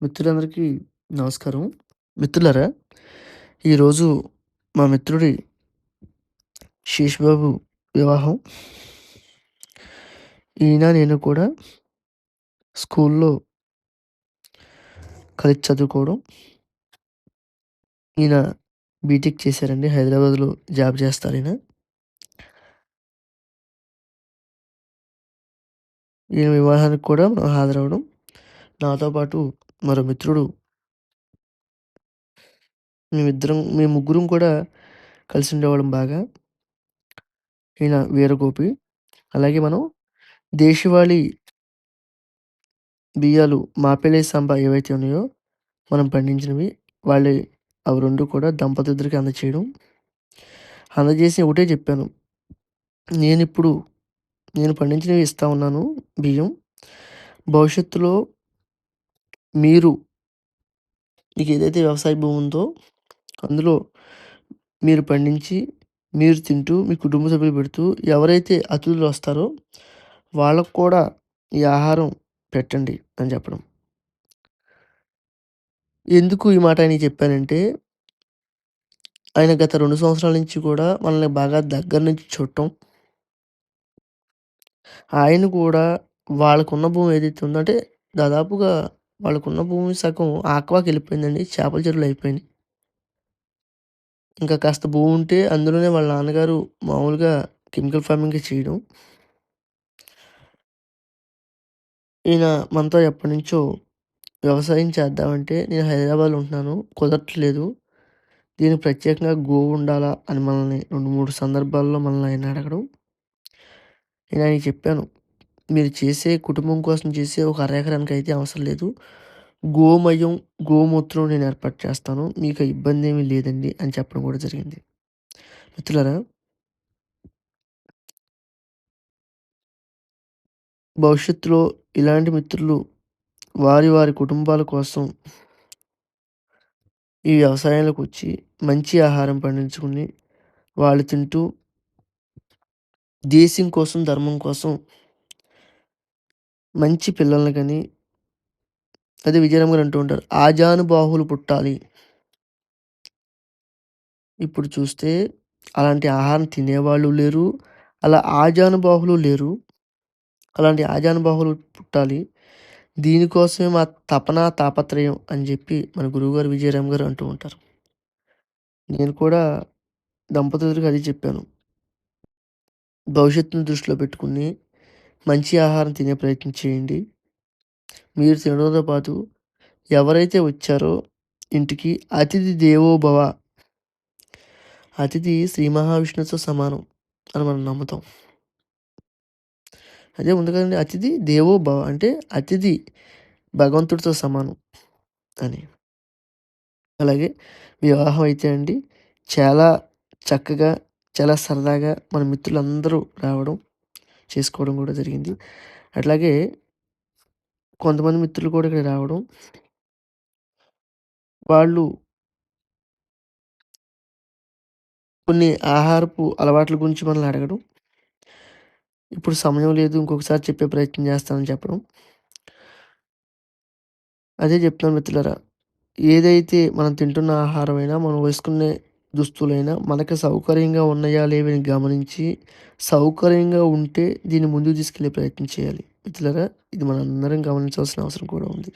మిత్రులందరికీ నమస్కారం. మిత్రులారా, ఈరోజు మా మిత్రుడి శేషుబాబు వివాహం. నేను కూడా స్కూల్లో కలిసి చదువుకోవడం. ఈయన బీటెక్ చేశారండి. హైదరాబాద్‌లో జాబ్ చేస్తారీయన. ఈయన వివాహానికి కూడా హాజరవ్వడం. నాతో పాటు మరో మిత్రుడు మేము ముగ్గురం కూడా కలిసి ఉండేవాళ్ళం బాగా. ఈయన వీరగోపి. అలాగే మనం దేశవాళీ బియ్యాలు మాపిళ్ళి సంబ ఏవైతే ఉన్నాయో మనం పండించినవి వాళ్ళే అవి 2 కూడా దంపతులిద్దరికీ అందచేయడం. అందజేసి ఒకటే చెప్పాను. నేనిప్పుడు నేను పండించినవి ఇస్తా ఉన్నాను బియ్యం. భవిష్యత్తులో మీరు మీకేదైతే వ్యవసాయ భూమి ఉందో అందులో మీరు పండించి, మీరు తింటూ, మీ కుటుంబ సభ్యులకు పెడుతూ ఎవరైతే అతిథులొస్తారో వాళ్ళకి కూడా ఈ ఆహారం పెట్టండి అని చెప్పడం. ఎందుకు ఈ మాట ఆయనకి చెప్పానంటే, ఆయన గత 2 సంవత్సరాల నుంచి కూడా మనల్ని బాగా దగ్గర నుంచి చూడటం. ఆయన కూడా వాళ్ళకున్న భూమి ఏదైతే ఉందో అంటే దాదాపుగా వాళ్ళకున్న భూమి సగం ఆక్వాకెళ్ళిపోయిందండి. చేపల చెరువులయిపోయినాయి. ఇంకా కాస్త భూమి ఉంటే అందులోనే వాళ్ళ నాన్నగారు మామూలుగా కెమికల్ ఫార్మింగే చేయడం. ఈయన మనతో ఎప్పటినుంచో వ్యవసాయం చేద్దామంటే నేను హైదరాబాద్‌లో ఉంటున్నాను. కుదరట్లేదు. దీనికి ప్రత్యేకంగా గోవు ఉండాలా అని మనల్ని 2, 3 సందర్భాల్లో మనల్ని ఆయన అడగడం. నేను ఆయనకి చెప్పాను. మీరు చేసే కుటుంబం కోసం చేసే ఒక అర ఎకరానికైతే అవసరం లేదు. గోమయం, గోమూత్రం నేను ఏర్పాటు చేస్తాను. మీకు ఇబ్బందేమీ లేదండి అని చెప్పడం కూడా జరిగింది. మిత్రులారా, భవిష్యత్తులో ఇలాంటి మిత్రులు వారి కుటుంబాల కోసం ఈ వ్యవసాయంలోకొచ్చి మంచి ఆహారం పండించుకొని వాళ్ళు తింటూ దేశం కోసం, ధర్మం కోసం మంచి పిల్లల్ని కని అదే విజయరామ్ గారు అంటూ ఉంటారు. ఆజానుబాహులు పుట్టాలి. ఇప్పుడు చూస్తే అలాంటి ఆహారం తినేవాళ్ళు లేరు. అలా ఆజానుబాహులు లేరు. అలాంటి ఆజానుబాహులు పుట్టాలి. దీనికోసమే మా తపన, తాపత్రయం అని జెప్పి మన గురువుగారు విజయరామ్ గారు అంటూ ఉంటారు. నేను కూడా దంపతులకు అదే చెప్పాను. భవిష్యత్తును దృష్టిలో పెట్టుకొని మంచి ఆహారం తినే ప్రయత్నం చేయండి. మీరు తినడంతో పాటు ఎవరైతే వచ్చారో ఇంటికి అతిథి దేవో భవ. అతిథి శ్రీ మహావిష్ణువుతో సమానం అని మనం నమ్ముతాం. అదే ఉంది కదండీ! అతిథి దేవో భవ అంటే అతిథి భగవంతుడితో సమానం అని. అలాగే వివాహం అయితే అండి చాలా చక్కగా, చాలా సరదాగా మన మిత్రులందరూ రావడం, చేసుకోవడం కూడా జరిగింది. అట్లాగే కొంతమంది మిత్రులు కూడా ఇక్కడికి రావడం. వాళ్ళు కొన్ని ఆహారపు అలవాట్ల గురించి మనల్ని అడగడం. ఇప్పుడు సమయం లేదు. ఇంకొకసారి చెప్పే ప్రయత్నం చేస్తానని చెప్పడం. అదే చెప్తున్నాను మిత్రులారా. ఏదైతే మనం తింటున్న ఆహారమైనా, మనం వేసుకునే దుస్తులైనా మనకు సౌకర్యంగా ఉన్నాయా లేవా అని గమనించి, సౌకర్యంగా ఉంటే దీన్ని ముందుకు తీసుకెళ్ళే ప్రయత్నం చేయాలి. మిత్రులారా, ఇది మనందరం గమనించాల్సిన అవసరం కూడా ఉంది.